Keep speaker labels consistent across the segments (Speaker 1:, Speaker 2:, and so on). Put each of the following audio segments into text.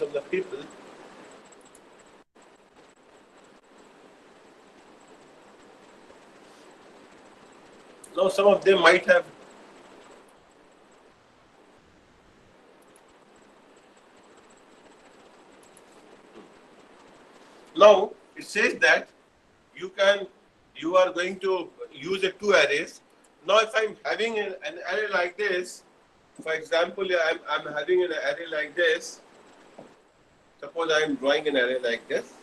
Speaker 1: of the people. Now some of them might have now it says that you are going to use a two arrays. Now if I'm having an array like this, for example, I'm having an array like this. Suppose I am drawing an array like this,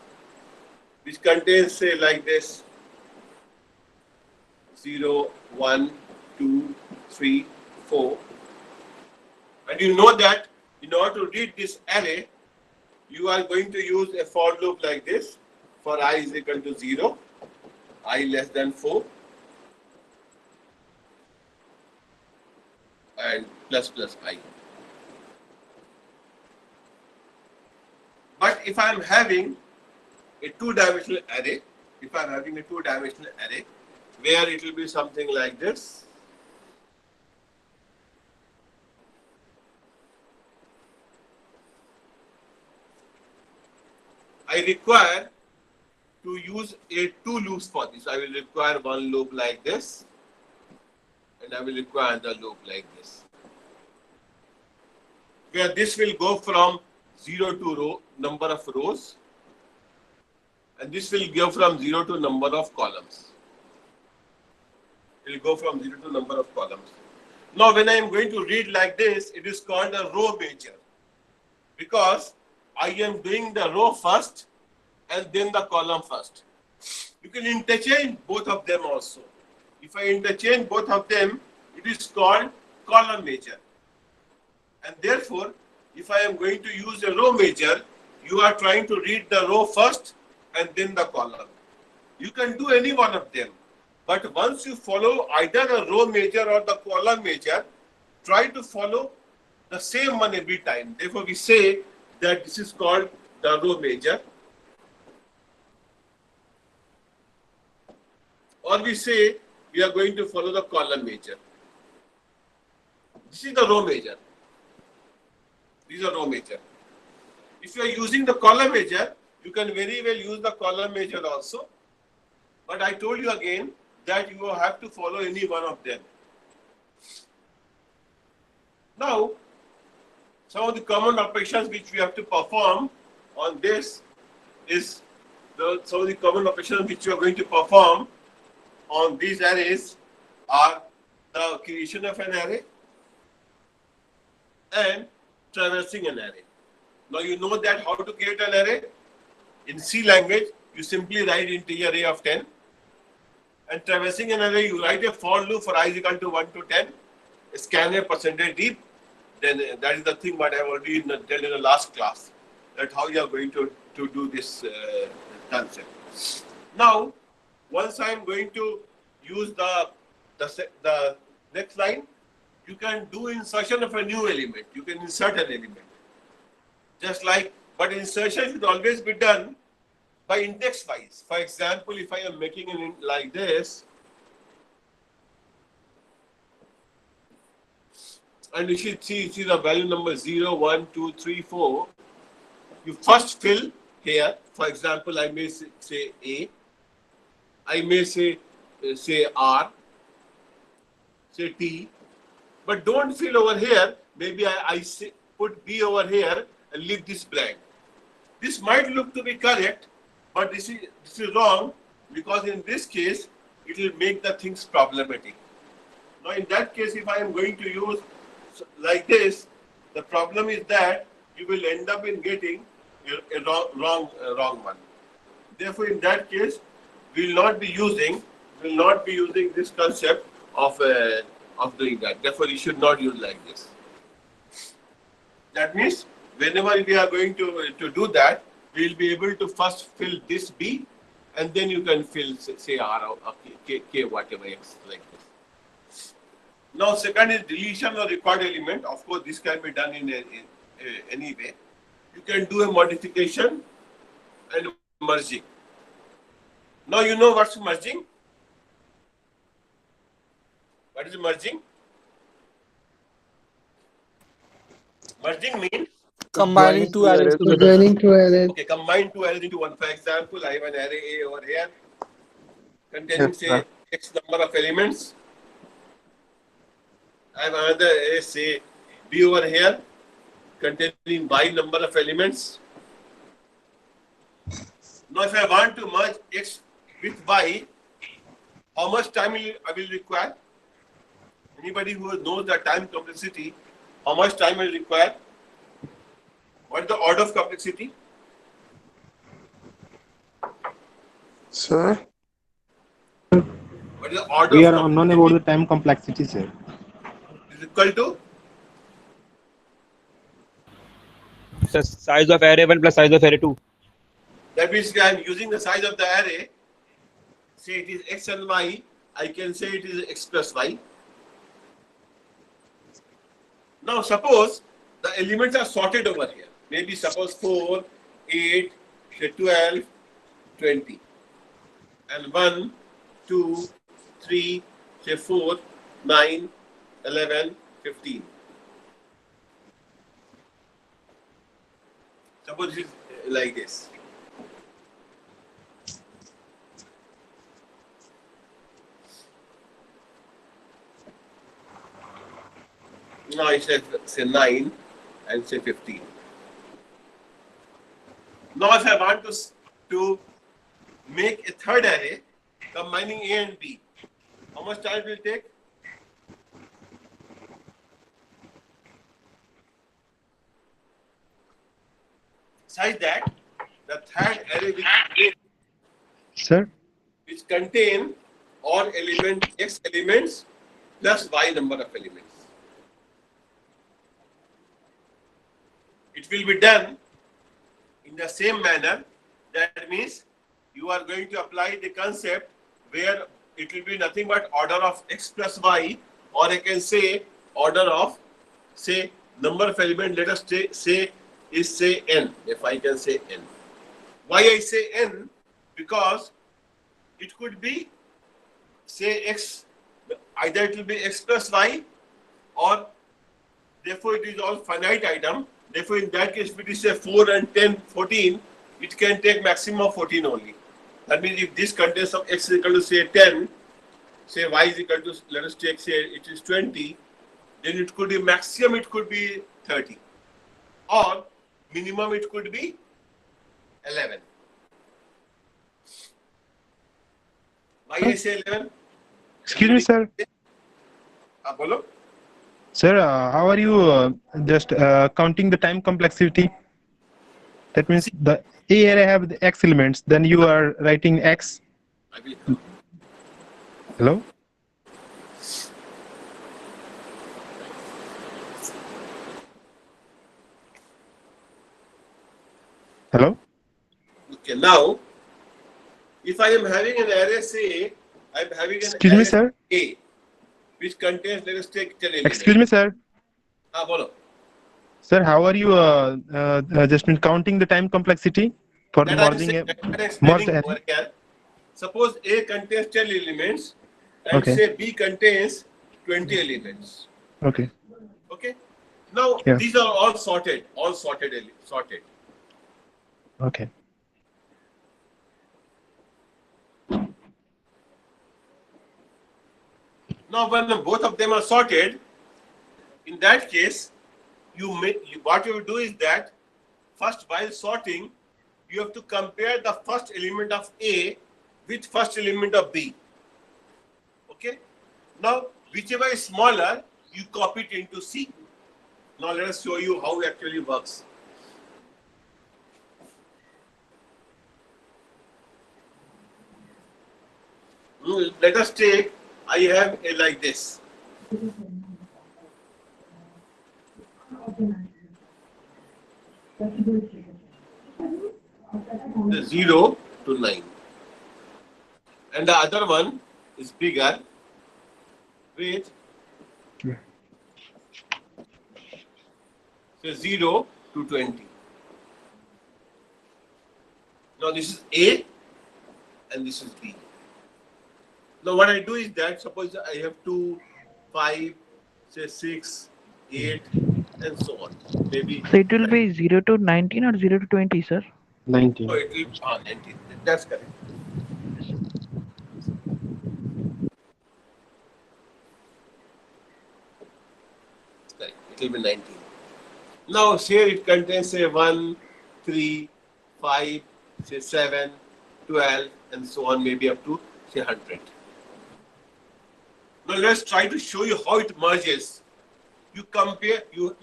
Speaker 1: which contains, say, like this 0, 1, 2, 3, 4. And you know that in order to read this array, you are going to use a for loop like this for I is equal to 0, I less than 4, and plus plus I. But if I am having a two-dimensional array, where it will be something like this. I require to use two loops for this. I will require one loop like this, and I will require another loop like this, where this will go from 0 to number of rows, and this will go from 0 to number of columns. It will go from 0 to number of columns. Now, when I am going to read like this, it is called a row major, because I am doing the row first and then the column first. You can interchange both of them also. If I interchange both of them, it is called column major. And therefore, if I am going to use a row major, you are trying to read the row first and then the column. You can do any one of them. But once you follow either the row major or the column major, try to follow the same one every time. Therefore, we say that this is called the row major. Or we say we are going to follow the column major. This is the row major. These are row major. If you are using the column major, you can very well use the column major also. But I told you again that you have to follow any one of them. Now, some of the common operations which we have to perform on this is some of the common operations which we are going to perform on these arrays are the creation of an array and traversing an array. Now you know that how to create an array. In C language, you simply write integer array of 10. And traversing an array, you write a for loop for I is equal to 1 to 10, scan a percentage deep. Then that is the thing what I have already told in the last class, that how you are going to do this concept. Now, once I am going to use the next line, you can do insertion of a new element. You can insert an element. Just like, but insertion should always be done by index wise. For example, if I am making it like this, and you should see the value number 0, 1, 2, 3, 4, you first fill here. For example, I may say A, I may say R, say T, but don't fill over here. Maybe I put B over here and leave this blank. This might look to be correct, but this is wrong, because in this case, it will make the things problematic. Now, in that case, if I am going to use like this, the problem is that you will end up in getting a wrong one. Therefore, in that case, we will not be using this concept of doing that. Therefore, you should not use like this. That means whenever we are going to do that, we will be able to first fill this B, and then you can fill, say, R or K, whatever X, like this. Now, second is deletion or record element. Of course, this can be done in any way. You can do a modification and merging. Now, you know what's merging? What is merging? Merging means
Speaker 2: Combining two arrays together.
Speaker 3: Joining two arrays.
Speaker 1: Okay, combine two arrays into one. For example, I have an array A over here containing,
Speaker 4: Yes, sir.
Speaker 1: say, X number of elements. I have another array, say, B over here containing Y number of elements. Now, if I want to merge X with Y, how much time I will require? Anybody who knows the time complexity, how much time will require? What is the order of complexity?
Speaker 4: Sir,
Speaker 1: What is the order
Speaker 5: We
Speaker 1: of
Speaker 5: are unknown about
Speaker 1: complexity?
Speaker 5: the time complexity, sir.
Speaker 1: Is equal to
Speaker 6: The size of array 1 plus size of array 2.
Speaker 1: that means I am using the size of the array. Say it is X and Y. I can say it is X plus Y. Now suppose the elements are sorted over here. Maybe suppose 4, 8, say 12, 20. And 1, 2, 3, say 4, 9, 11, 15. Suppose it is like this. Now I said say 9 and say 15. Now if I want to make a third array combining A and B, how much time will it take? Such that the third array
Speaker 5: Sir,
Speaker 1: which contain all element X elements plus Y number of elements. It will be done in the same manner. That means you are going to apply the concept where it will be nothing but order of X plus Y, or I can say order of, say, number of element, let us say is say n, if I can say n. Why I say n? Because it could be, say, X, either it will be X plus Y, or therefore it is all finite item. Therefore, in that case, if it is say 4 and 10, 14, it can take maximum of 14 only. That means if this contains some X is equal to say 10, say Y is equal to, let us take, say it is 20, then it could be maximum, it could be 30. Or minimum, it could be 11. Why I say 11?
Speaker 5: excuse me, sir.
Speaker 1: Bolo?
Speaker 5: Sir, how are you just counting the time complexity? That means the A array have the X elements, then you are writing X.
Speaker 1: I will come.
Speaker 5: Hello? Hello?
Speaker 1: Okay, now, if I am having an array, say, I am having an
Speaker 5: Excuse me,
Speaker 1: array
Speaker 5: sir.
Speaker 1: A, which contains, let us take 10 elements.
Speaker 5: Excuse me, sir.
Speaker 1: Bolo.
Speaker 5: Sir, how are you just counting the time complexity for
Speaker 1: That
Speaker 5: merging
Speaker 1: I'm
Speaker 5: merged
Speaker 1: explaining
Speaker 5: array?
Speaker 1: over here. Suppose A contains 10 elements and
Speaker 5: Okay.
Speaker 1: say B contains 20 elements.
Speaker 5: Okay.
Speaker 1: Okay. Now
Speaker 5: Yeah.
Speaker 1: these are all sorted. Sorted.
Speaker 5: Okay.
Speaker 1: Now when both of them are sorted, in that case, what you do is that first, while sorting, you have to compare the first element of A with first element of B. Okay. Now, whichever is smaller, you copy it into C. Now, let us show you how it actually works. Let us take, I have a like this. The 0 to 9. And the other one is bigger with say 0 to 20. Now this is A and this is B. Now what I do is that suppose I have 2, 5, say 6, 8, and so on. Maybe.
Speaker 2: So it will be 0 to 19 or 0 to 20, sir?
Speaker 5: 19.
Speaker 1: No, it will 19. That's correct. Correct. It will be 19. Now here it contains say 1, 3, 5, say 7, 12, and so on, maybe up to say 100. Now let's try to show you how it merges. You compare, you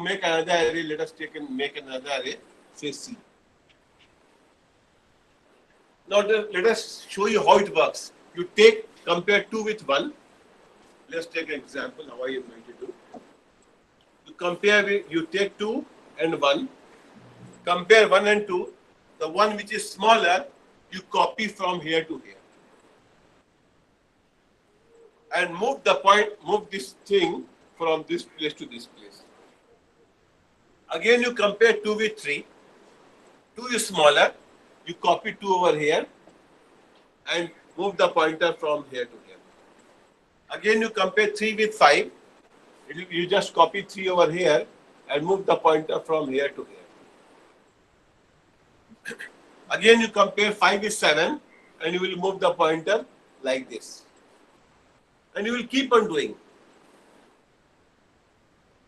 Speaker 1: make another array. Let us make another array, say C. Now let us show you how it works. You compare 2 with 1. Let's take an example how I am going to do. You take 2 and 1. Compare 1 and 2. The one which is smaller, you copy from here to here. And move this thing from this place to this place. Again, you compare 2 with 3. 2 is smaller. You copy 2 over here and move the pointer from here to here. Again, you compare 3 with 5. You just copy 3 over here and move the pointer from here to here. Again, you compare 5 with 7 and you will move the pointer like this. And you will keep on doing.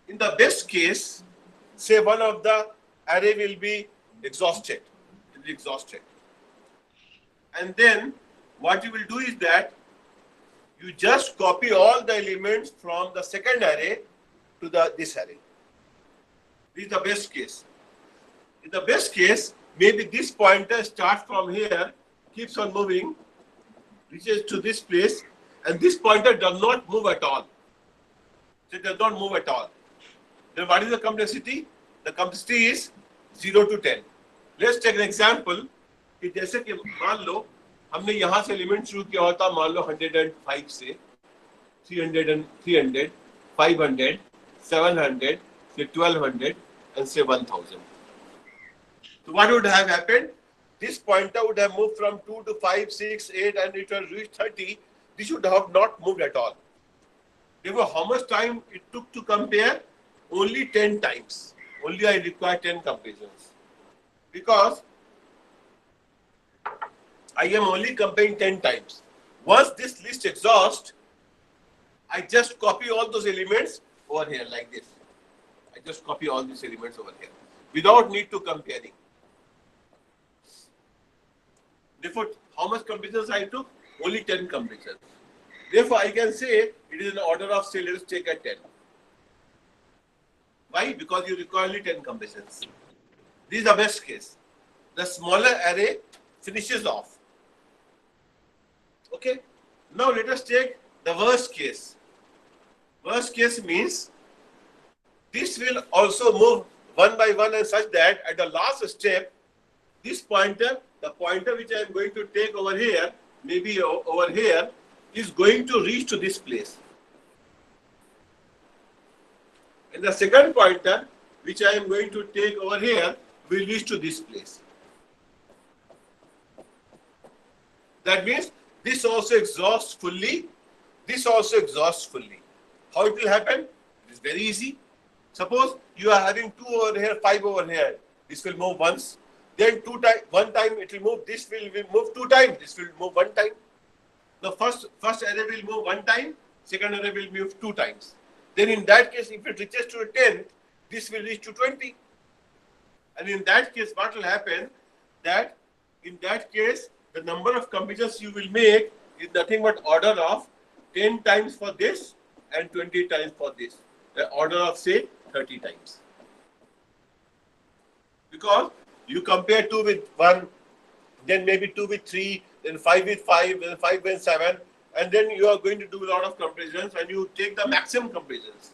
Speaker 1: In the best case, say one of the array will be exhausted. It will be exhausted. And then what you will do is that you just copy all the elements from the second array to this array. This is the best case. In the best case, maybe this pointer starts from here, keeps on moving, reaches to this place, and this pointer does not move at all. So it does not move at all. Then what is the complexity? The complexity is 0 to 10. Let's take an example. कि जैसे कि मान लो हमने यहाँ से element शुरू किया होता, मान लो 105 से 300 and 300, 500, 700, say 1200, and say 1000. So what would have happened? This pointer would have moved from 2 to 5, 6, 8, and it will reach 30. This should have not moved at all. Therefore, how much time it took to compare? Only 10 times. Only I require 10 comparisons. Because I am only comparing 10 times. Once this list exhausts, I just copy all those elements over here like this. I just copy all these elements over here without need to comparing. Therefore, how much comparisons I took? Only 10 comparisons. Therefore, I can say it is in order of, say, let us take a 10. Why? Because you require only 10 comparisons. This is the best case. The smaller array finishes off. Okay? Now let us take the worst case. Worst case means this will also move one by one and such that at the last step, this pointer, the pointer which I am going to take over here, maybe over here, is going to reach to this place. And the second pointer, which I am going to take over here, will reach to this place. That means this also exhausts fully. This also exhausts fully. How it will happen? It is very easy. Suppose you are having 2 over here, 5 over here. This will move once. Then one time it will move. This will move 2 times. This will move 1 time. The first array will move 1 time. Second array will move 2 times. Then in that case, if it reaches to 10, this will reach to 20. And in that case, what will happen? That in that case, the number of comparisons you will make is nothing but order of 10 times for this and 20 times for this. The order of, say, 30 times. Because you compare 2 with 1, then maybe 2 with 3, then 5 with 5, then 5 with 7, and then you are going to do a lot of comparisons and you take the maximum comparisons.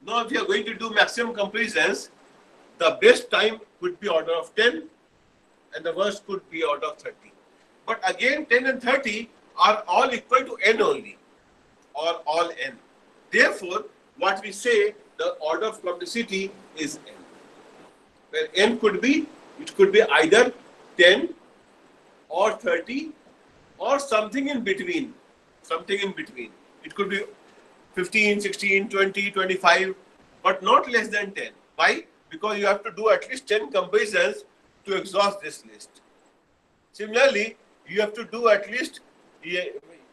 Speaker 1: Now, if you are going to do maximum comparisons, the best time could be order of 10 and the worst could be order of 30. But again, 10 and 30 are all equal to n only, or all n. Therefore, what we say, the order of complexity is n. Where n could be, it could be either 10 or 30 or something in between. Something in between. It could be 15, 16, 20, 25, but not less than 10. Why? Because you have to do at least 10 comparisons to exhaust this list. Similarly, you have to do at least,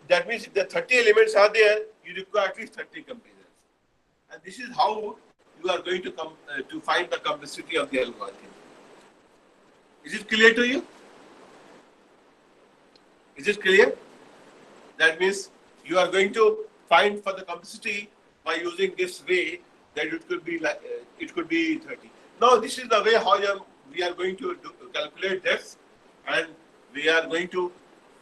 Speaker 1: that means if the 30 elements are there, you require at least 30 comparisons. And this is how you are going to come to find the complexity of the algorithm. Is it clear to you? Is it clear? That means you are going to find for the complexity by using this way that it could be like it could be 30. Now this is the way how we are going to calculate this, and we are going to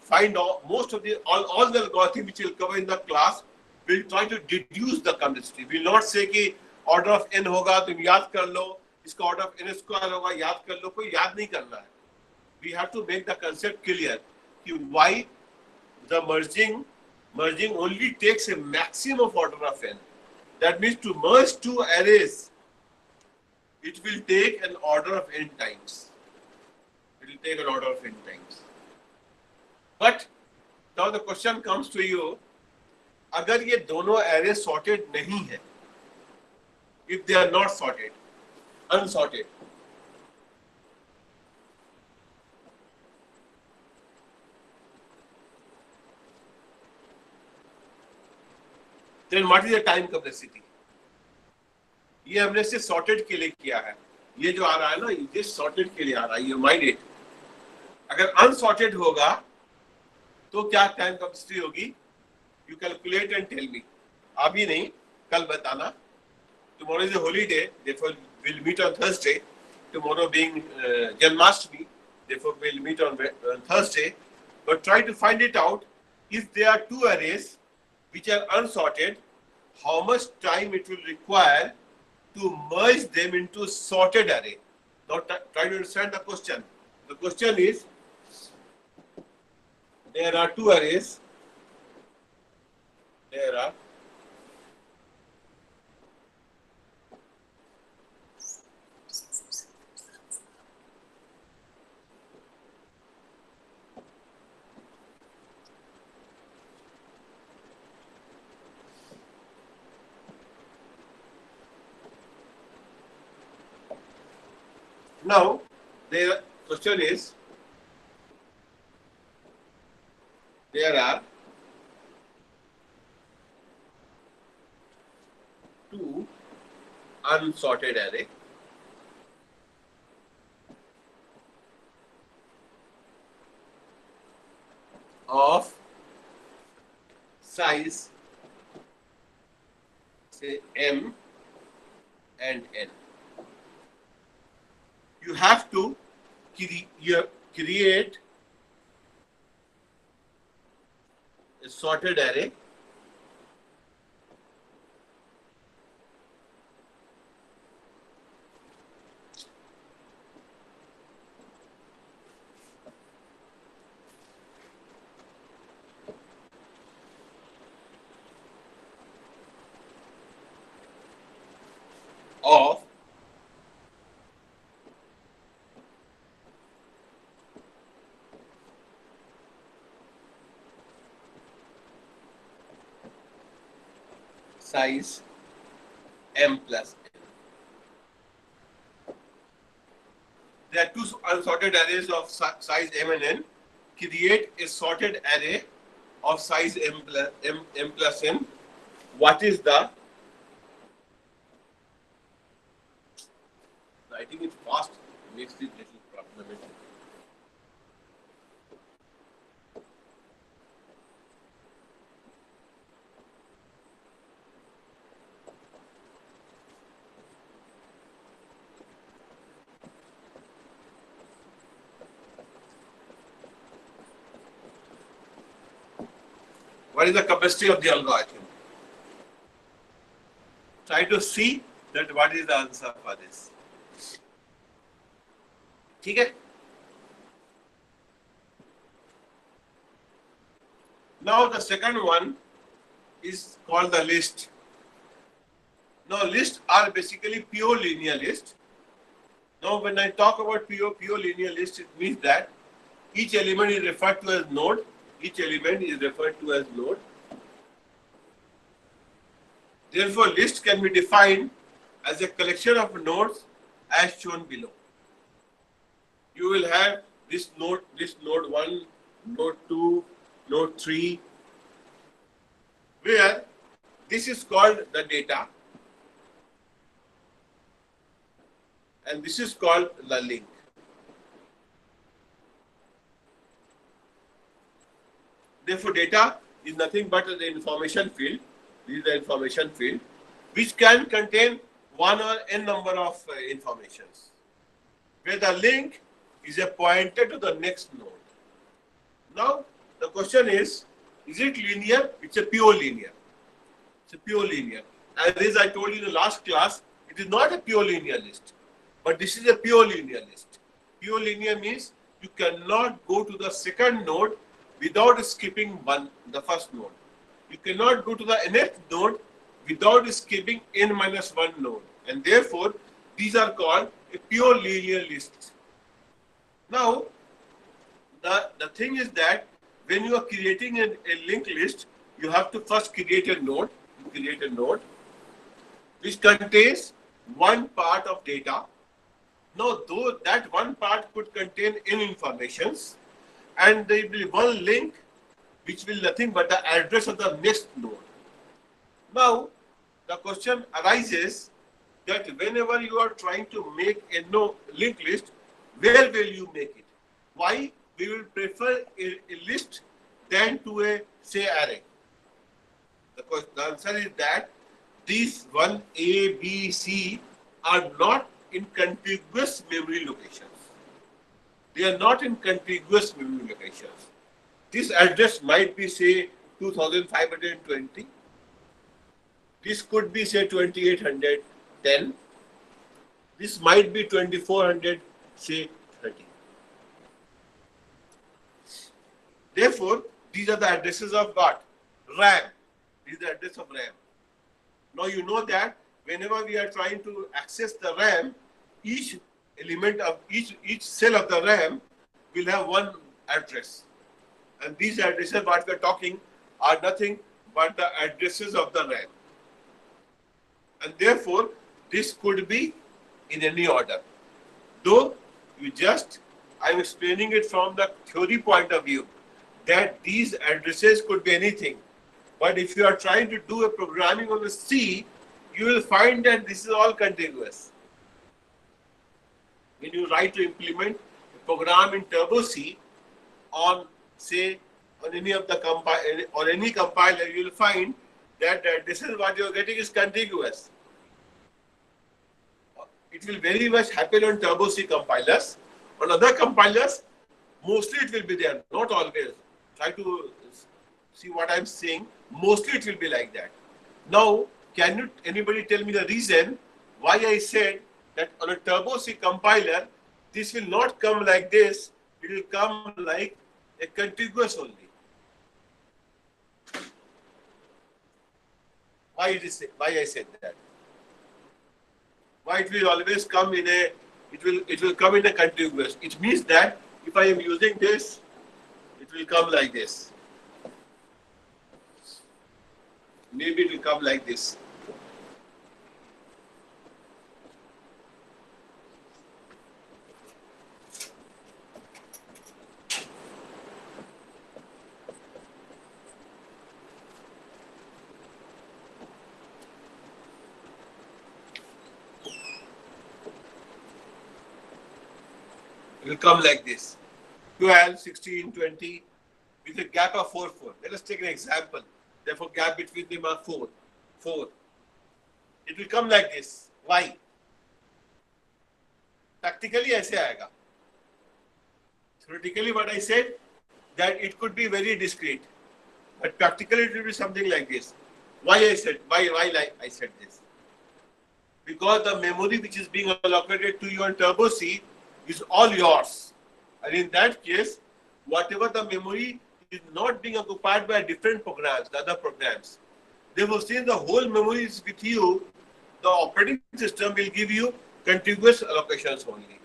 Speaker 1: find most of the all the algorithm which will cover in the class. We'll try to deduce the complexity. We'll not say कि order of n होगा तुम याद कर लो, इसका order of n square होगा याद कर लो, कोई याद नहीं करना है. We have to make the concept clear कि why the merging only takes a maximum of order of n. That means to merge two arrays, it will take an order of n times. It will take an order of n times. But now the question comes to you, अगर ये दोनों array sorted नहीं है, if they are not sorted, unsorted, then what is the time complexity? ये हमने सिर्फ sorted के लिए किया है. ये जो आ रहा है ना, ये sorted के लिए आ रहा है. You mind it. अगर unsorted होगा, तो क्या time complexity होगी? You calculate and tell me. अभी नहीं, कल बताना. Tomorrow is a holiday, therefore we'll meet on Thursday. Tomorrow being Janmashtami, therefore we'll meet on Thursday. But try to find it out. If there are two arrays which are unsorted, how much time it will require to merge them into sorted array. Now try to understand the question. The question is, there are two arrays. There are now the question is, there are two unsorted array of size say m and n. You have to create a sorted array of size m plus n. There are two unsorted arrays of size m and n. Create a sorted array of size m plus n. What is the writing it fast makes it little problematic. What is the capacity of the algorithm? Try to see that what is the answer for this. ठीक है? Now the second one is called the list. Now lists are basically pure linear list. Now when I talk about pure linear list, it means that each element is referred to as node. Each element is referred to as node. Therefore, list can be defined as a collection of nodes as shown below. You will have this node 1, node 2, node 3, where this is called the data and this is called the link. Therefore, data is nothing but the information field. This is the information field, which can contain one or n number of informations. Where the link is a pointer to the next node. Now, the question is it linear? It's a pure linear. It's a pure linear. As I told you in the last class, it is not a pure linear list, but this is a pure linear list. Pure linear means you cannot go to the second node without skipping the first node. You cannot go to the nth node without skipping n-1 node. And therefore, these are called a pure linear list. Now, the thing is that when you are creating a linked list, you have to first create a node. You create a node which contains one part of data. Now, though that one part could contain n informations, and there will be one link which will nothing but the address of the next node. Now, the question arises that whenever you are trying to make a linked list, where will you make it? Why? We will prefer a list than to a, say, array. The answer is that these 1, A, B, C are not in contiguous memory locations. They are not in contiguous memory locations. This address might be, say, 2520. This could be, say, 2810. This might be 2400, say, 30. Therefore, these are the addresses of what? RAM. This is the address of RAM. Now you know that whenever we are trying to access the RAM, each element of each cell of the RAM will have one address. And these addresses, what we are talking, are nothing but the addresses of the RAM. And therefore, this could be in any order. Though I am explaining it from the theory point of view, that these addresses could be anything. But if you are trying to do a programming on the C, you will find that this is all contiguous. When you try to implement a program in Turbo C on, say, on any of the any compiler, you will find that this is what you are getting is contiguous. It will very much happen on Turbo C compilers. On other compilers, mostly it will be there, not always. Try to see what I'm saying. Mostly it will be like that. Now, can anybody tell me the reason why I said that on a Turbo C compiler, this will not come like this, it will come like a contiguous only. Why I said that? Why it will always come in a, it will come in a contiguous. It means that if I am using this, it will come like this. Maybe it will come like this. It will come like this. 12, 16, 20 with a gap of 4, 4. Let us take an example. Therefore, gap between them are 4. It will come like this. Why? Practically, ऐसे आएगा. Theoretically, what I said, that it could be very discrete, but practically it will be something like this. Why I said this? Because the memory which is being allocated to you on Turbo C is all yours, and in that case, whatever the memory is not being occupied by different programs, the other programs. Therefore, since the whole memory is with you, the operating system will give you contiguous allocations only.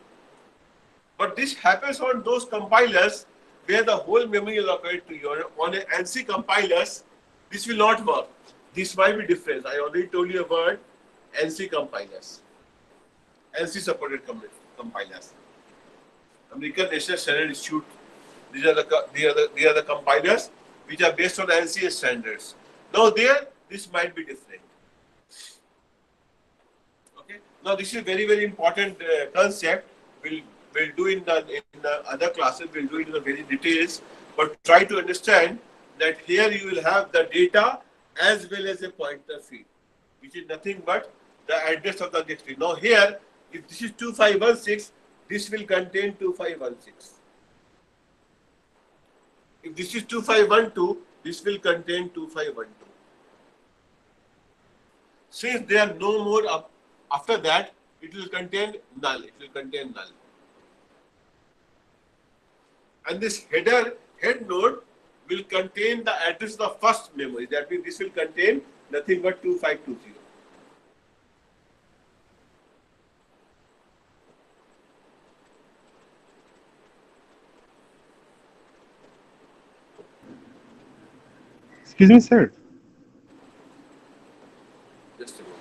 Speaker 1: But this happens on those compilers where the whole memory is allocated to you. On ANSI compilers, this will not work. This might be different. I already told you about ANSI compilers. ANSI supported compilers. American National Standard Institute. These are the compilers which are based on ANSI standards. Now there, this might be different. Okay. Now this is very important concept. We'll do in the other classes. We'll do it in the very details. But try to understand that here you will have the data as well as a pointer field, which is nothing but the address of the directory. Now here, if this is 2516, this will contain 2516. If this is 2512, this will contain 2512. Since there are no more up after that, it will contain null. It will contain null. And this head node will contain the address of the first memory. That means this will contain nothing but 2520.
Speaker 5: Excuse me, sir.
Speaker 1: Just a moment.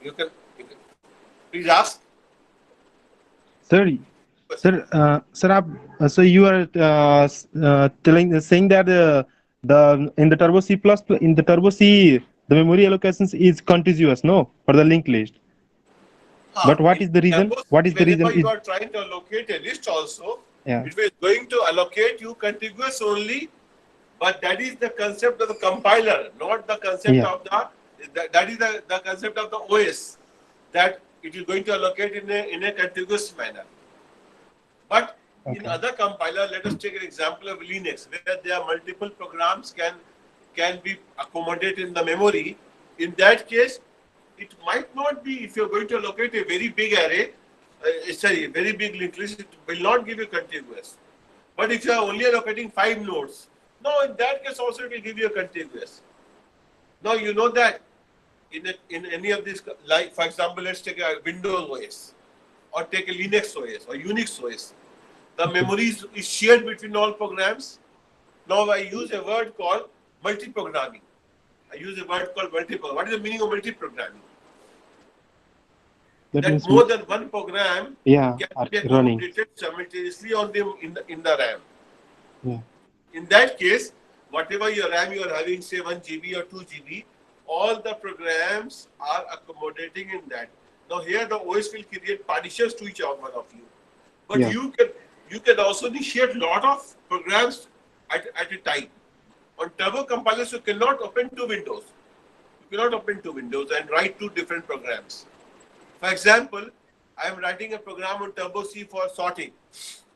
Speaker 1: You can please ask.
Speaker 5: Sir, so you are saying that the in the Turbo C++ in the Turbo C the memory allocations is contiguous, no, for the linked list. But what is the reason? What is the reason?
Speaker 1: Whenever you are trying to allocate a list also,
Speaker 5: Yeah.
Speaker 1: it is going to allocate you contiguous only, but that is the concept of the compiler, not the concept
Speaker 5: Yeah.
Speaker 1: of that is the concept of the OS, that it is going to allocate in a contiguous manner. But in
Speaker 5: Okay.
Speaker 1: other compiler, let us take an example of Linux, where there are multiple programs can be accommodated in the memory. In that case, it might not be, if you're going to allocate a very big array, very big linked list, it will not give you contiguous. But if you are only allocating 5 nodes, now in that case also it will give you a contiguous. Now you know that in any of these, like for example, let's take a Windows OS, or take a Linux OS or Unix OS. The memory is shared between all programs. Now I use a word called multi-programming. What is the meaning of multi-programming?
Speaker 5: That
Speaker 1: That
Speaker 5: means
Speaker 1: more than one program
Speaker 5: yeah,
Speaker 1: can be
Speaker 5: running.
Speaker 1: accommodated simultaneously on in the RAM.
Speaker 5: Yeah.
Speaker 1: In that case, whatever your RAM you are having, say 1 GB or 2 GB, all the programs are accommodating in that. Now here the OS will create partitions to each one of you. But
Speaker 5: Yeah.
Speaker 1: you can also initiate lot of programs at a time. On Turbo compilers, you cannot open 2 windows. You cannot open 2 windows and write 2 different programs. For example, I am writing a program on Turbo C for sorting.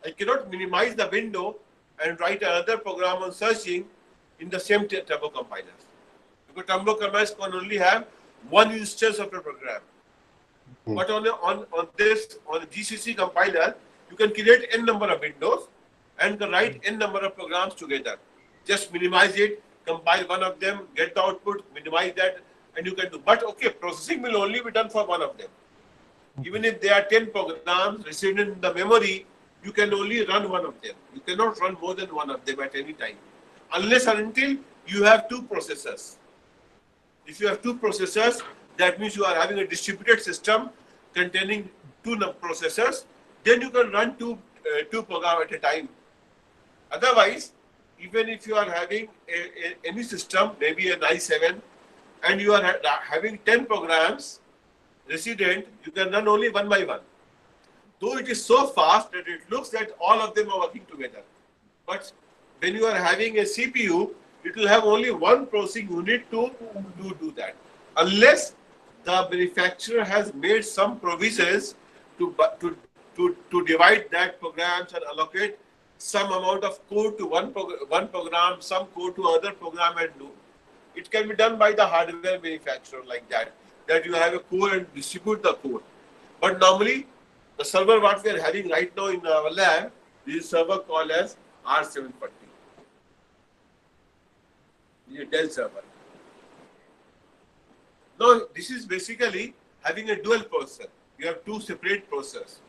Speaker 1: I cannot minimize the window and write another program on searching in the same Turbo compiler. Because Turbo compilers can only have one instance of a program. But on a GCC compiler, you can create n number of windows and can write n number of programs together. Just minimize it, compile one of them, get the output, minimize that, and you can do. But okay, processing will only be done for one of them. Even if there are 10 programs resident in the memory, you can only run one of them. You cannot run more than one of them at any time, unless and until you have 2 processors. If you have 2 processors, that means you are having a distributed system containing 2 processors. Then you can run two programs at a time. Otherwise, even if you are having any system, maybe an i7, and you are having 10 programs resident, you can run only one by one. Though it is so fast that it looks that all of them are working together. But when you are having a CPU, it will have only one processing unit to do that. Unless the manufacturer has made some provisions to divide that programs and allocate some amount of code to one program, some code to other program, and do. It can be done by the hardware manufacturer like that you have a core and distribute the code. But normally, the server what we are having right now in our lab, this server called as R740. This is a Dell server. Now, this is basically having a dual processor. You have 2 separate processors.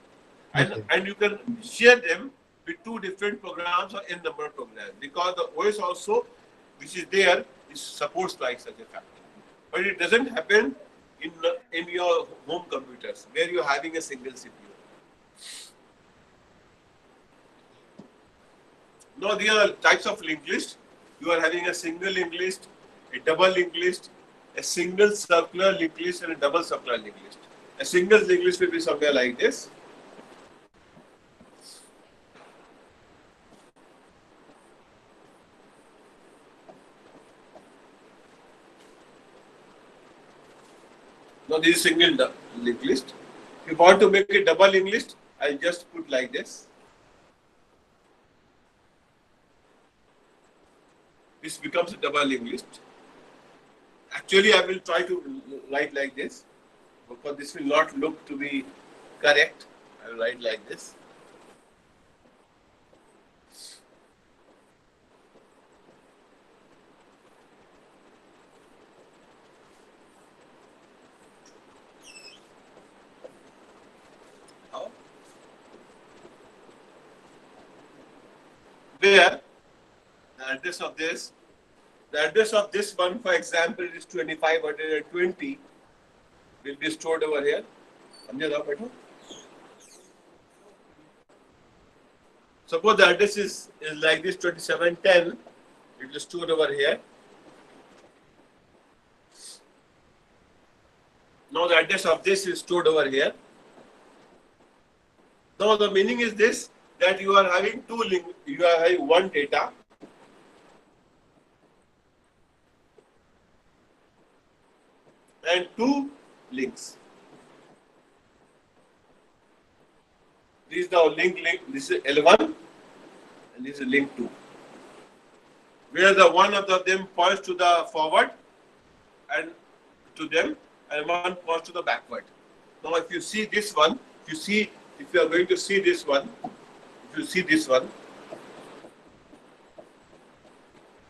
Speaker 1: And you can share them with two different programs or n number of programs, because the OS also, which is there, it supports like such a factor. But it doesn't happen in your home computers where you're having a single CPU. Now there are types of linked list. You are having a single linked list, a double linked list, a single circular linked list, and a double circular linked list. A single linked list will be somewhere like this. Now this is single linked list. If you want to make a double linked list, I'll just put like this. This becomes a double linked list. Actually, I will try to write like this, because this will not look to be correct. I will write like this. How? Where the address of this, one, for example, is 2520, will be stored over here. Suppose the address is like this, 2710, it is stored over here. Now the address of this is stored over here. Now the meaning is this, that you are having two links, you are having one data and two links. This is the link, this is L1 and this is link 2. Where the one of them points to the forward and to them, and one points to the backward. Now if you see this one, if you are going to see this one,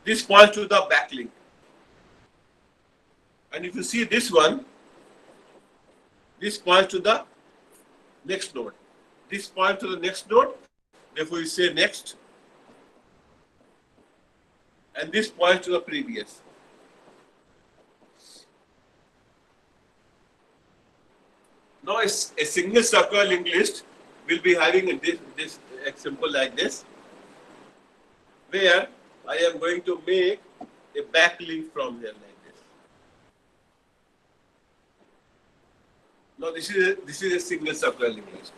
Speaker 1: this points to the back link. And if you see this one, this points to the next node. This points to the next node, therefore you say next. And this points to the previous. Now a single circular linked list will be having this example like this, where I am going to make a backlink from here like this. Now this is a single circular linked list,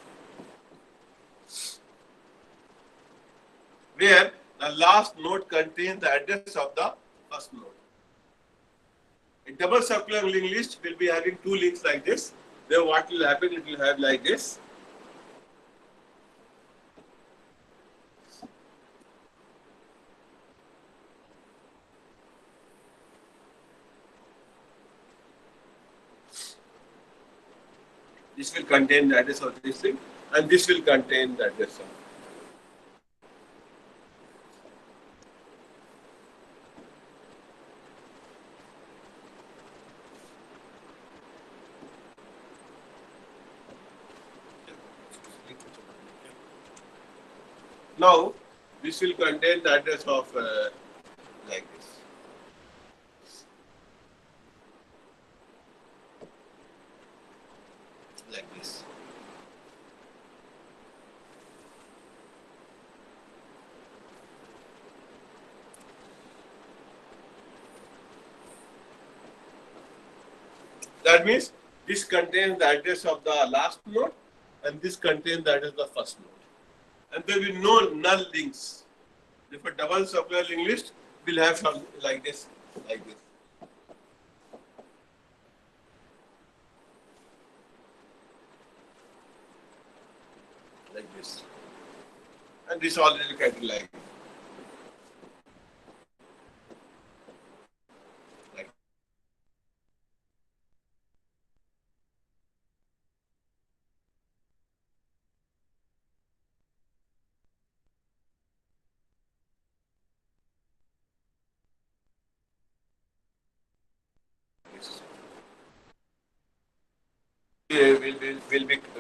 Speaker 1: where the last node contains the address of the first node. A double circular linked list will be having two links like this. Then what will happen? It will have like this. This will contain the address of this thing, and this will contain the address of. Now, this will contain the address of like this. Like this. That means this contains the address of the last node, and this contains the address of the first node. And there will be no null links. If a double circular linked list will have something like this, like this. Like this. And this already kind of like this.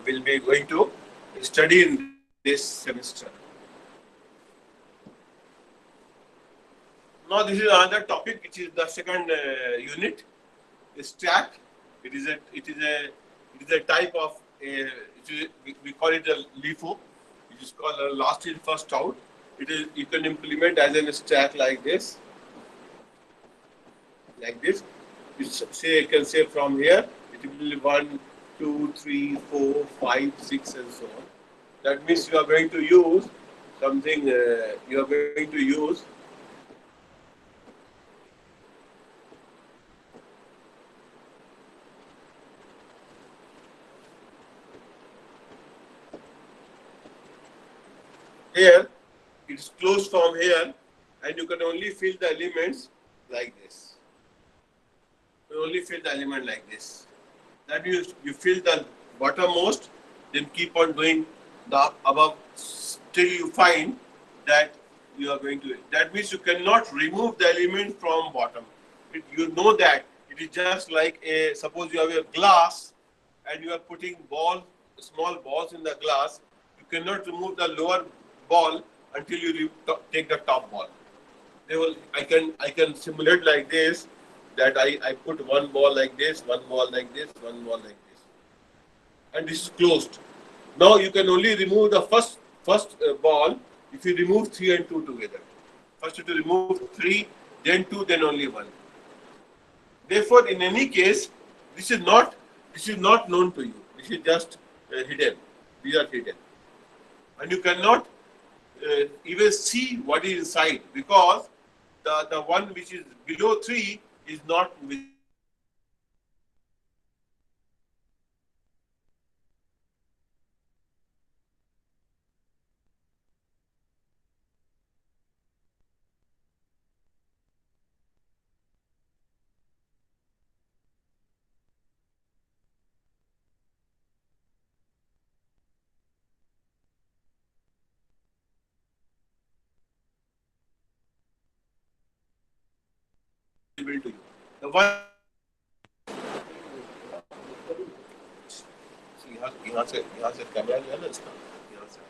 Speaker 1: We'll be going to study in this semester. Now this is another topic, which is the second unit, stack. It is a type of we call it a LIFO, which is called a last in first out. It is, you can implement as a stack like this. You say, you can say from here it will be 1, 2, 3, 4, 5, 6, and so on. That means you are going to use something. You are going to use here. It's closed from here, and you can only fill the elements like this. You only fill the element like this. That means you fill the bottommost, then keep on doing the above till you find that you are going to. That means you cannot remove the element from bottom. You know that it is just like a, suppose you have a glass and you are putting small balls in the glass. You cannot remove the lower ball until you take the top ball. I can simulate like this, that I put one ball like this, one ball like this, one ball like this, and this is closed. Now you can only remove the first ball if you remove 3 and 2 together. First you have to remove 3, then 2, then only 1. Therefore, in any case, this is not known to you. This is just hidden. These are hidden, and you cannot even see what is inside, because the one which is below 3 is not visible. To you. The one यहाँ से camera जो है ना इसका यहाँ से.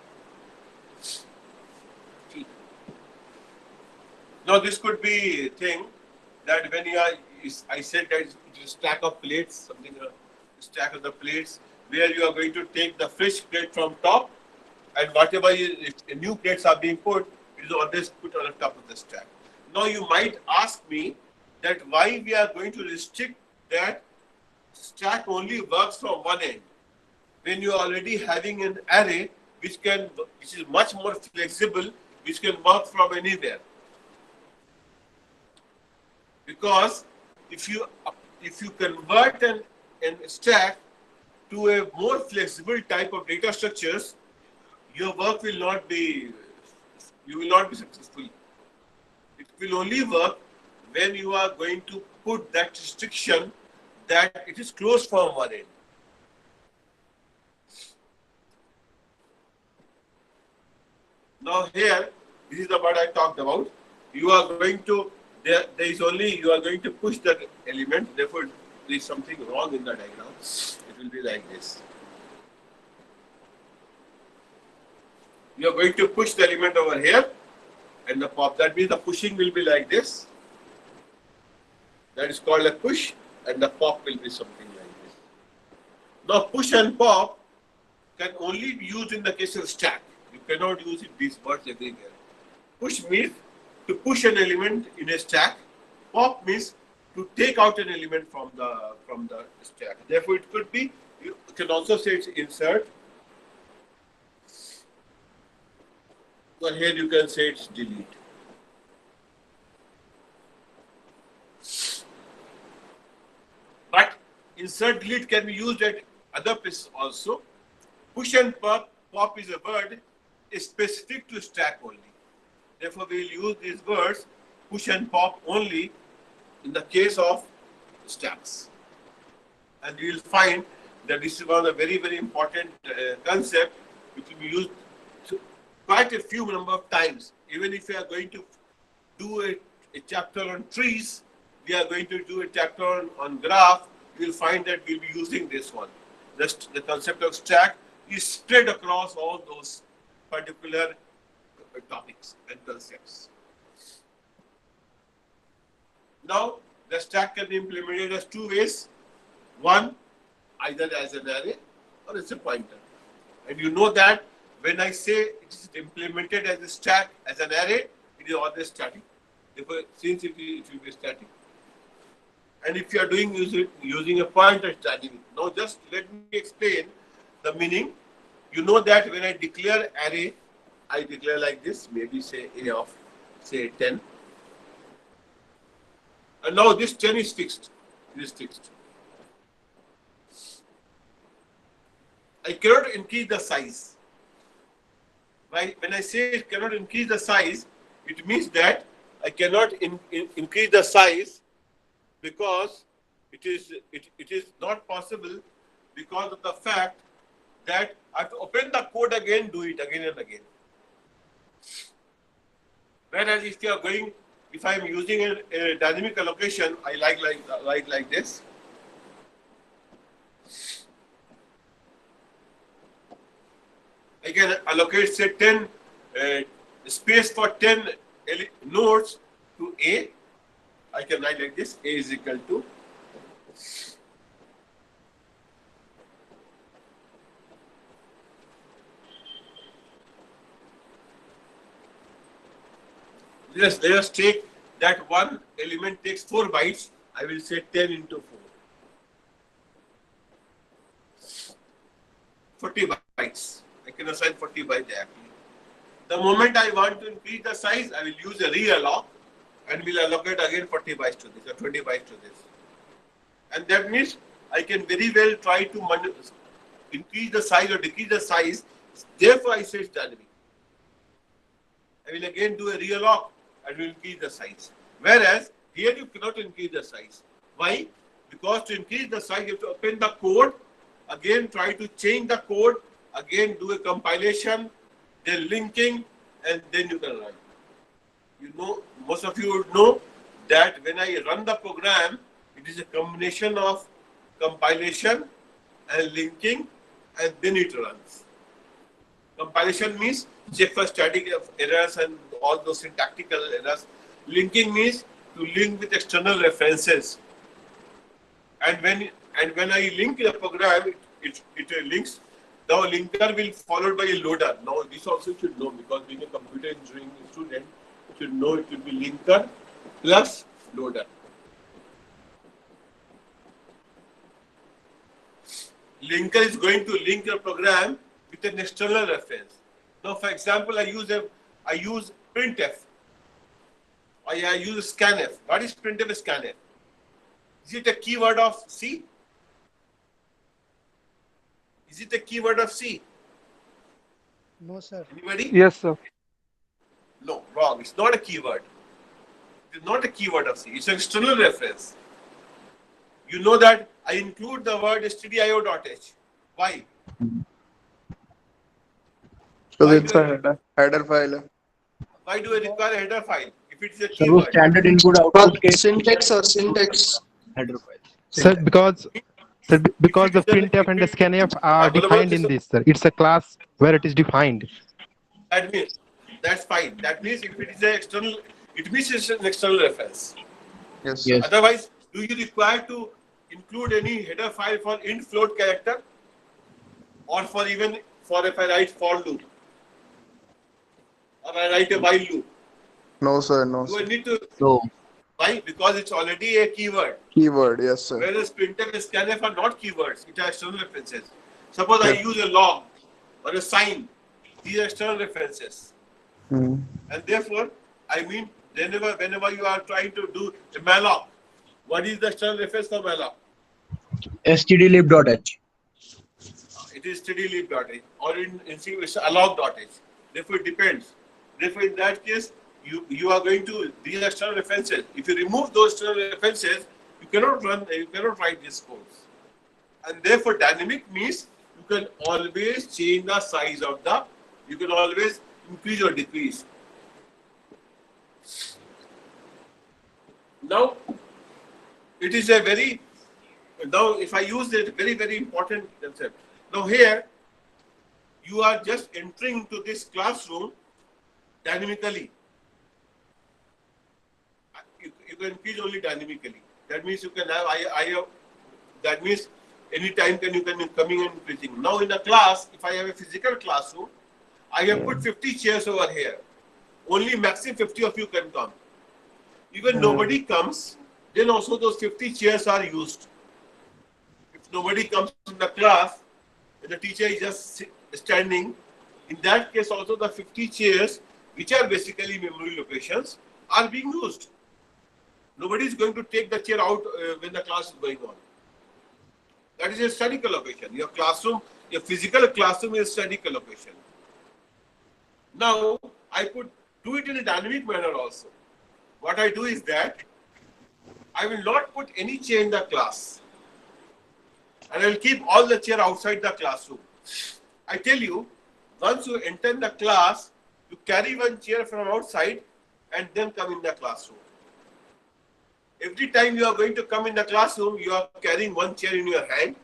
Speaker 1: ठीक. Now this could be thing that when you are, I said that it is a stack of plates, something a stack of the plates, where you are going to take the fresh plate from top, and whatever if new plates are being put, it is always put on the top of the stack. Now you might ask me that why we are going to restrict that stack only works from one end, when you are already having an array which is much more flexible, which can work from anywhere. Because if you convert an stack to a more flexible type of data structures, your work will not be successful. It will only work when you are going to put that restriction that it is closed from one end. Now here, this is what I talked about. You are going to, you are going to push that element, therefore there is something wrong in the diagram. It will be like this. You are going to push the element over here and the pop. That means the pushing will be like this. That is called a push, and the pop will be something like this. Now push and pop can only be used in the case of stack. You cannot use it these words everywhere. Push means to push an element in a stack. Pop means to take out an element from the stack. Therefore, it could be, you can also say it's insert. Or here you can say it's delete. But insert delete can be used at other places also. Push and pop is a word specific to stack only. Therefore, we will use these words push and pop only in the case of stacks. And you will find that this is one of the very, very important concept which will be used quite a few number of times. Even if we are going to do a chapter on trees, we are going to do a chapter on graph, you will find that we will be using this one. The concept of stack is spread across all those particular topics and concepts. Now, the stack can be implemented as two ways. One, either as an array or as a pointer. And you know that when I say it is implemented as a stack, as an array, it is always static. Therefore, since it will be static. And if you are doing using a pointer, it's dynamic. Now, just let me explain the meaning. You know that when I declare array, I declare like this, maybe say A of, say 10. And now this 10 is fixed. It is fixed. I cannot increase the size. When I say it cannot increase the size, it means that I cannot increase the size because it is not possible because of the fact that I have to open the code again, do it again and again. Whereas if I am using a dynamic allocation, I write like this. I can allocate say 10 space for 10 nodes to A. I can write like this: A is equal to let us take that one element takes 4 bytes. I will say 10 into 4. 40 bytes. I can assign 40 bytes directly. The moment I want to increase the size, I will use a realloc and will allocate again 40 bytes to this or 20 bytes to this. And that means I can very well try to increase the size or decrease the size. Therefore, I say it's dynamic. I will again do a realloc and will increase the size. Whereas here you cannot increase the size. Why? Because to increase the size, you have to open the code, again try to change the code, again do a compilation, then linking, and then you can run. You know, most of you would know that when I run the program, it is a combination of compilation and linking, and then it runs. Compilation means check for static errors and all those syntactical errors. Linking means to link with external references. And when I link the program, it links. Now linker will followed by a loader. Now this also you should know, because being a computer engineering student, you should know it will be linker plus loader. Linker is going to link your program with an external reference. Now, for example, I use printf. I use scanf. What is printf scanf? Is it a keyword of C? Is it a keyword of C?
Speaker 3: No, sir.
Speaker 1: Anybody?
Speaker 2: Yes, sir.
Speaker 1: No, wrong. It's not a keyword. It is not a keyword of C. It's an external reference. You know that I include the word stdio.h. Why?
Speaker 4: Because it's a header file.
Speaker 1: Why do I require a header file if it is a
Speaker 6: So
Speaker 1: keyword?
Speaker 6: standard input output case
Speaker 4: Syntax or syntax.
Speaker 6: header file.
Speaker 5: Sir, because
Speaker 1: If
Speaker 5: the
Speaker 1: it is a-
Speaker 5: printf and the
Speaker 1: if it-
Speaker 5: scanf are defined in this, sir. It's a class where it is defined.
Speaker 1: That means that's fine. That means if it is an external, it means it's an external reference.
Speaker 4: Yes.
Speaker 6: Yes.
Speaker 1: Otherwise, do you require to include any header file for int float character, or for even for if I write for loop, or I write a while loop?
Speaker 4: No, sir. No,
Speaker 1: Do I
Speaker 4: sir.
Speaker 1: need to?
Speaker 6: So
Speaker 1: Why? Because it's already a keyword.
Speaker 4: Keyword. Yes, sir.
Speaker 1: Whereas printf and scanf are not keywords; it are external references. Suppose I
Speaker 4: Yes.
Speaker 1: use a log or a sign; these are external references.
Speaker 4: Hmm.
Speaker 1: And therefore, I mean, whenever you are trying to do a malloc, what is the external reference for malloc?
Speaker 6: stdlib.h.
Speaker 1: It is stdlib.h, or in C it's alloc.h. Therefore, it depends. Therefore, in that case, you are going to these external references. If you remove those external references, you cannot write these codes. And therefore, dynamic means you can always change the size of you can always increase or decrease. Now, it is now if I use it, very, very important concept. Now here, you are just entering to this classroom dynamically. you can increase only dynamically. That means you can have that means any time you can coming and increasing. Now in a class, if I have a physical classroom, I have put 50 chairs over here. Only maximum 50 of you can come. Even nobody comes, then also those 50 chairs are used. If nobody comes in the class, and the teacher is just standing, in that case also the 50 chairs, which are basically memory locations, are being used. Nobody is going to take the chair out when the class is going on. That is a static allocation. Your classroom, your physical classroom is static allocation. Now, I could do it in a dynamic manner also. What I do is that I will not put any chair in the class. And I will keep all the chair outside the classroom. I tell you, once you enter the class, you carry one chair from outside and then come in the classroom. Every time you are going to come in the classroom, you are carrying one chair in your hand.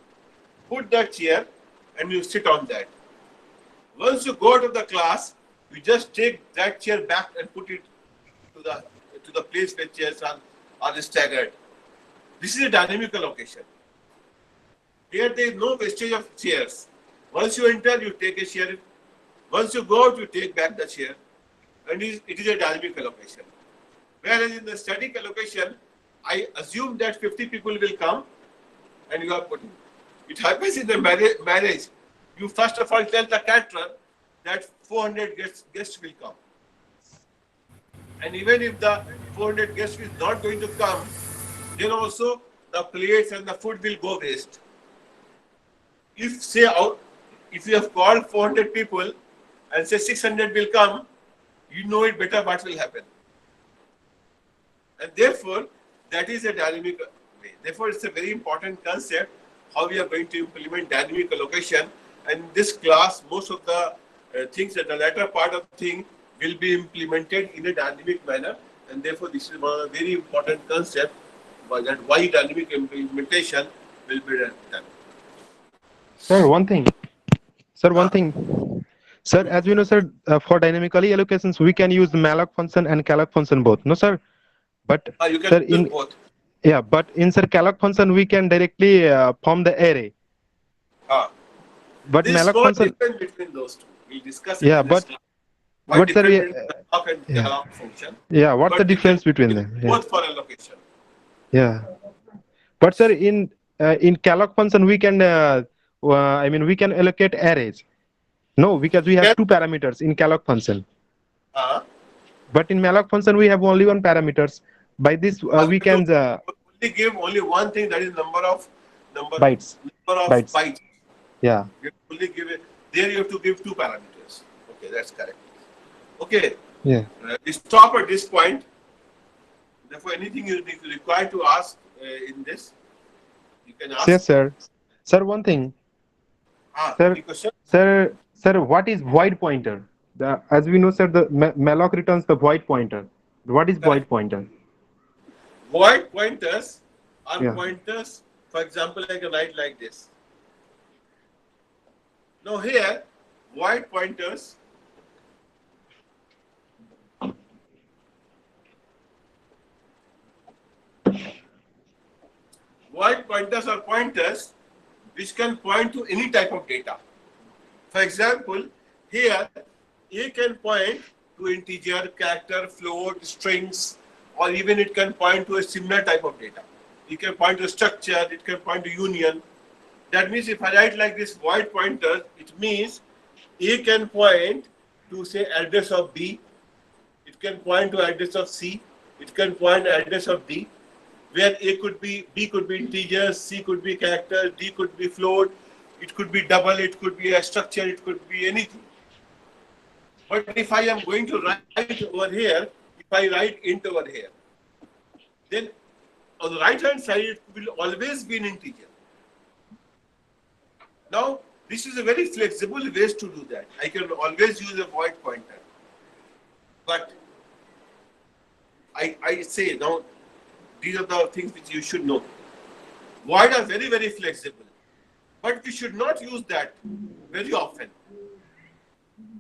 Speaker 1: Put that chair and you sit on that. Once you go out of the class, you just take that chair back and put it to the place where chairs are staggered. This is a dynamic allocation. Here there is no wastage of chairs. Once you enter, you take a chair. Once you go out, you take back the chair. And it is a dynamic allocation. Whereas in the static allocation, I assume that 50 people will come and you are putting. It happens in the marriage. You first of all tell the caterer that 400 guests will come. And even if the 400 guests is not going to come, then also the plates and the food will go waste. If you have called 400 people and say 600 will come, you know it better what will happen. And therefore, that is a dynamic way. Therefore, it's a very important concept how we are going to implement dynamic allocation. And in this class, most of the things at the latter part of the thing will be implemented in a dynamic manner. And therefore, this is one of the very important concepts why dynamic implementation will be done.
Speaker 5: Sir, one thing. Sir, as we know, sir, for dynamically allocations, we can use the malloc function and calloc function both. No, sir. But
Speaker 1: You can
Speaker 5: sir,
Speaker 1: do both.
Speaker 5: yeah, but in sir calloc function we can directly form the array. But
Speaker 1: There is
Speaker 5: malloc
Speaker 1: no
Speaker 5: function,
Speaker 1: difference between those two. We'll discuss it
Speaker 5: yeah,
Speaker 1: in this
Speaker 5: but
Speaker 1: class.
Speaker 5: but sir,
Speaker 1: Different calloc and
Speaker 5: yeah.
Speaker 1: calloc function.
Speaker 5: Yeah, what's
Speaker 1: But
Speaker 5: the
Speaker 1: we
Speaker 5: difference
Speaker 1: can
Speaker 5: between
Speaker 1: use
Speaker 5: them? Yeah.
Speaker 1: both for allocation.
Speaker 5: Yeah, but sir, in calloc function we can I mean we can allocate arrays. No, because we have
Speaker 1: Yes.
Speaker 5: two parameters in calloc function.
Speaker 1: But
Speaker 5: But in malloc function we have only one parameters. By this we can
Speaker 1: only give only one thing, that is number of
Speaker 5: bytes.
Speaker 1: bytes.
Speaker 5: Yeah.
Speaker 1: You only give it. There you have to give two parameters. Okay, that's correct. Okay,
Speaker 5: Yeah.
Speaker 1: we stop at this point. Therefore, anything you require to ask in this, you can ask.
Speaker 5: Yes, sir. Sir, one thing. Sir.
Speaker 1: Any question?
Speaker 5: Sir, what is void pointer? As we know, sir, the malloc returns the void pointer. What is void pointer?
Speaker 1: Void pointers are
Speaker 5: Yeah.
Speaker 1: pointers. For example, I can write like this. Now here, void pointers are pointers which can point to any type of data. For example, here A can point to integer, character, float, strings, or even it can point to a similar type of data. It can point to structure, it can point to union. That means if I write like this void pointer, it means A can point to say address of B, it can point to address of C, it can point to address of D, where A could be, B could be integers, C could be character, D could be float, it could be double, it could be a structure, it could be anything. But if I am going to write over here, if I write int over here, then on the right hand side it will always be an integer. Now, this is a very flexible way to do that. I can always use a void pointer. But I say now, these are the things which you should know. Void are very, very flexible. But we should not use that very often.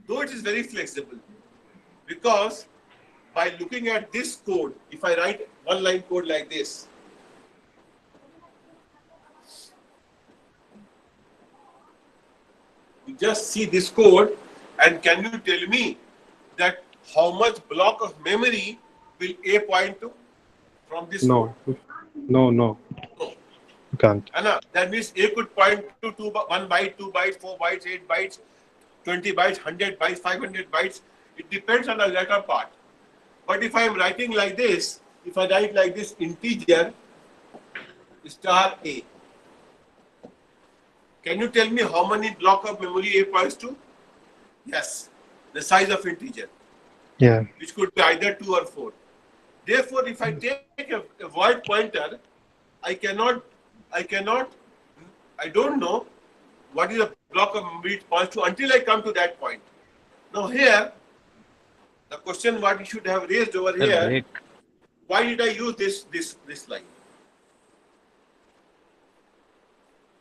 Speaker 1: Though it is very flexible. Because by looking at this code, if I write one line code like this. You just see this code, and can you tell me that how much block of memory will A point to from this
Speaker 5: No.
Speaker 1: code?
Speaker 5: No.
Speaker 1: No.
Speaker 5: You can't.
Speaker 1: Anna, that means A could point to 1 byte, 2 bytes, 4 bytes, 8 bytes, 20 bytes, 100 bytes, 500 bytes. It depends on the latter part. But if I am writing like this, if I write like this integer star A, can you tell me how many block of memory A points to? Yes, the size of integer,
Speaker 5: Yeah.
Speaker 1: which could be either 2 or 4. Therefore, if I take a void pointer, I don't know what is the block of memory it points to until I come to that point. Now here, the question what you should have raised over here, why did I use this line?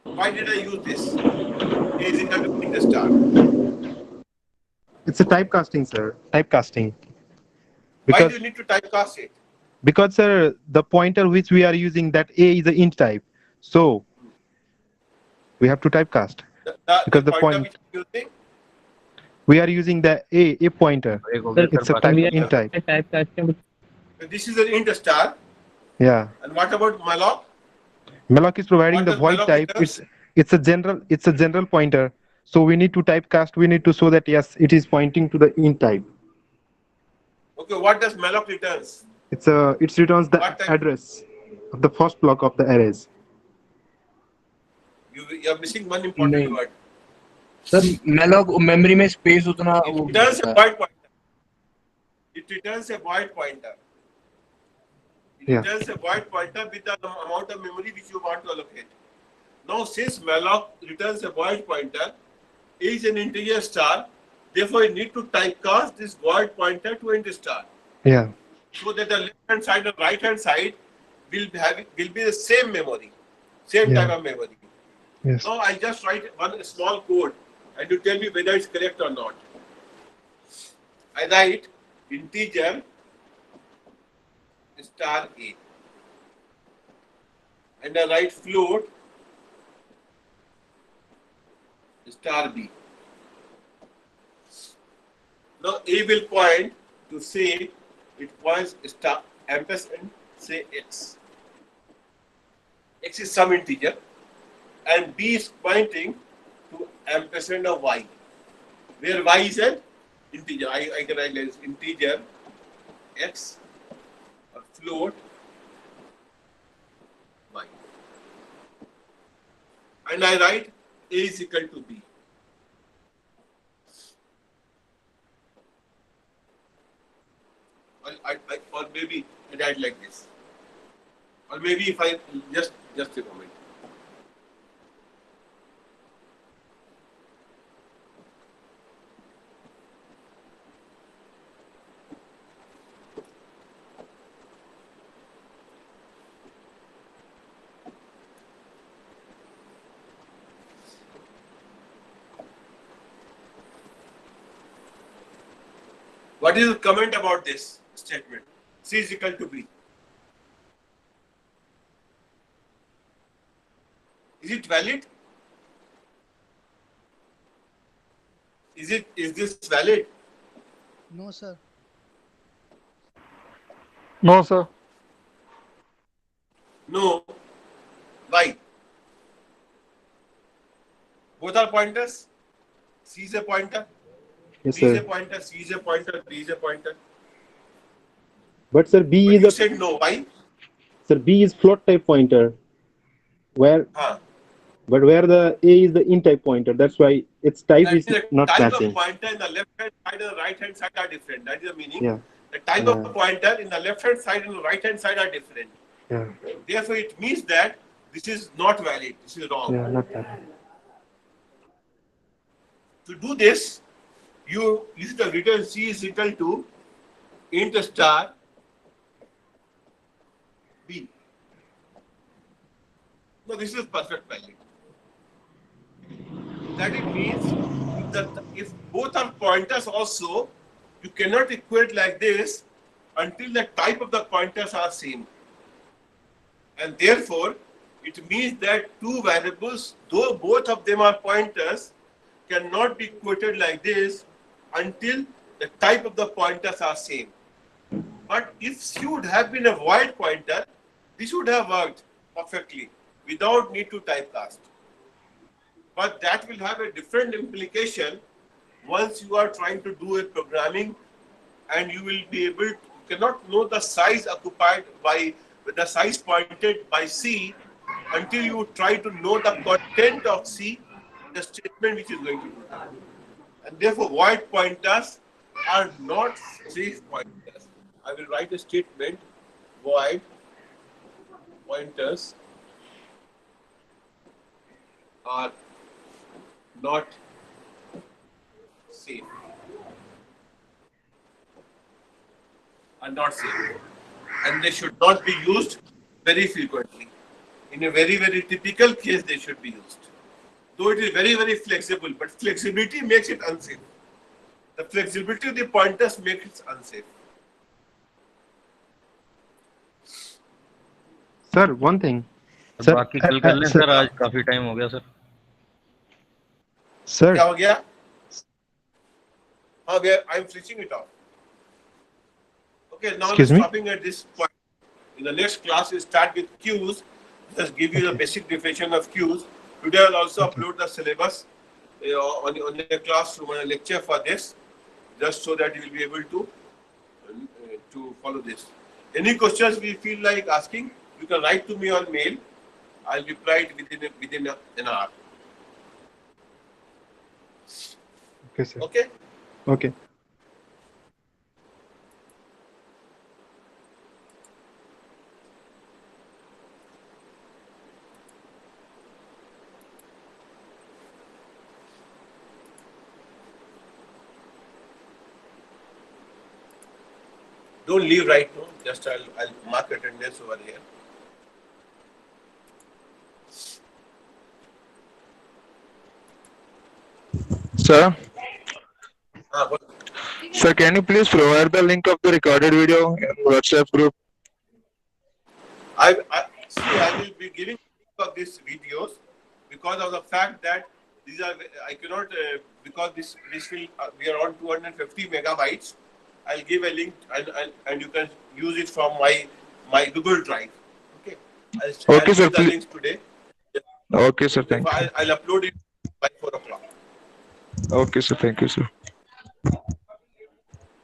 Speaker 1: Why did I use this? A is equal to in the star.
Speaker 5: It's a typecasting, sir. Typecasting.
Speaker 1: Why do you need to typecast it?
Speaker 5: Because, sir, the pointer which we are using, that A is an int type. So, we have to typecast. Because the
Speaker 1: pointer
Speaker 5: point-
Speaker 1: which I'm using,
Speaker 5: We are using the A pointer. It's a type int type.
Speaker 1: this is an int star.
Speaker 5: Yeah.
Speaker 1: And what about malloc?
Speaker 5: Malloc is providing
Speaker 1: What
Speaker 5: the
Speaker 1: does
Speaker 5: void
Speaker 1: malloc
Speaker 5: type.
Speaker 1: returns?
Speaker 5: It's a general pointer. So we need to typecast. We need to show that yes, it is pointing to the int type.
Speaker 1: Okay, what does malloc returns?
Speaker 5: It returns the
Speaker 1: What type?
Speaker 5: address of the first block of the arrays.
Speaker 1: You are missing one important
Speaker 7: No.
Speaker 1: word.
Speaker 7: Sir malloc memory में space उतना
Speaker 1: It
Speaker 7: वो
Speaker 1: returns a
Speaker 7: है।
Speaker 1: void pointer. It returns a void pointer. It
Speaker 5: Yeah.
Speaker 1: returns a void pointer with the amount of memory which you want to allocate. Now, since malloc returns a void pointer, A is an integer star, therefore you need to typecast this void pointer to int star,
Speaker 5: Yeah.
Speaker 1: so that the left hand side and right hand side will be the same memory, same
Speaker 5: Yeah.
Speaker 1: type of memory.
Speaker 5: Yes.
Speaker 1: Now I'll just write one small code and you tell me whether it's correct or not. I write integer star A and I write float star B. Now A will point to say it points star ampersand say X. X is some integer and B is pointing to ampersand of Y, where Y is an integer. I can write as integer X or float Y. And I write A is equal to B. Or maybe I write like this. Or maybe if I just a moment. What is the comment about this statement? C is equal to B. Is it valid? Is this valid?
Speaker 3: No, sir.
Speaker 4: No, sir.
Speaker 1: No. Why? Both are pointers. C is a pointer.
Speaker 5: Yes,
Speaker 1: B is a
Speaker 5: sir.
Speaker 1: pointer. C is a pointer. D is a pointer.
Speaker 5: But sir, B
Speaker 1: But you
Speaker 5: is
Speaker 1: said no. Why?
Speaker 5: B is float type pointer, where the A is the int type pointer. That's why its type
Speaker 1: That
Speaker 5: is
Speaker 1: the
Speaker 5: not
Speaker 1: type
Speaker 5: matching.
Speaker 1: of pointer in the left hand side and the right hand side are different. That is the meaning.
Speaker 5: Yeah.
Speaker 1: The type
Speaker 5: Yeah.
Speaker 1: of pointer in the left hand side and the right hand side are different.
Speaker 5: Yeah.
Speaker 1: Therefore, it means that this is not valid. This is wrong.
Speaker 5: Yeah. Not that.
Speaker 1: To do this, you should have written C is equal to int star B. No, this is perfect value. That it means that if both are pointers also, you cannot equate like this until the type of the pointers are same. And therefore, it means that two variables, though both of them are pointers, cannot be quoted like this until the type of the pointers are same. But if C would have been a void pointer, this would have worked perfectly without need to typecast. But that will have a different implication once you are trying to do a programming, and you will be able to, you cannot know the size occupied by, the size pointed by C until you try to know the content of C, the statement which is going to do that. And therefore, void pointers are not safe pointers. I will write a statement: void pointers are not safe. Are not safe, and they should not be used very frequently. In a very, very typical case, they should be used. Though it is very, very flexible, but flexibility makes it unsafe. The flexibility of the pointers makes it unsafe.
Speaker 5: Sir, one thing. Sir,
Speaker 8: बाकी कल कर लें sir, आज काफी time हो गया sir.
Speaker 5: Sir,
Speaker 1: क्या हो गया? हाँ, I'm switching it off. Okay, now
Speaker 5: Excuse
Speaker 1: I'm
Speaker 5: me?
Speaker 1: stopping at this point. In the next class, we start with queues. Just give you the basic definition of queues. Today, I'll also upload the syllabus on the classroom, on a lecture for this, just so that you will be able to follow this. Any questions we feel like asking, you can write to me on mail. I'll reply it within an hour.
Speaker 5: okay, sir.
Speaker 1: Okay?
Speaker 5: Okay.
Speaker 1: Don't leave right now. Just I'll mark attendance over here.
Speaker 4: Sir,
Speaker 1: But
Speaker 4: sir, can you please provide the link of the recorded video in WhatsApp group?
Speaker 1: I will be giving of these videos because of the fact that these are, I cannot, because this will, we are on 250 megabytes. I'll give a link and you can use it from my Google Drive. Okay. I'll
Speaker 4: sir,
Speaker 1: give the
Speaker 4: please.
Speaker 1: links today.
Speaker 4: Okay, sir. Thank you.
Speaker 1: I'll upload it by 4 o'clock.
Speaker 4: Okay, sir. Thank you, sir.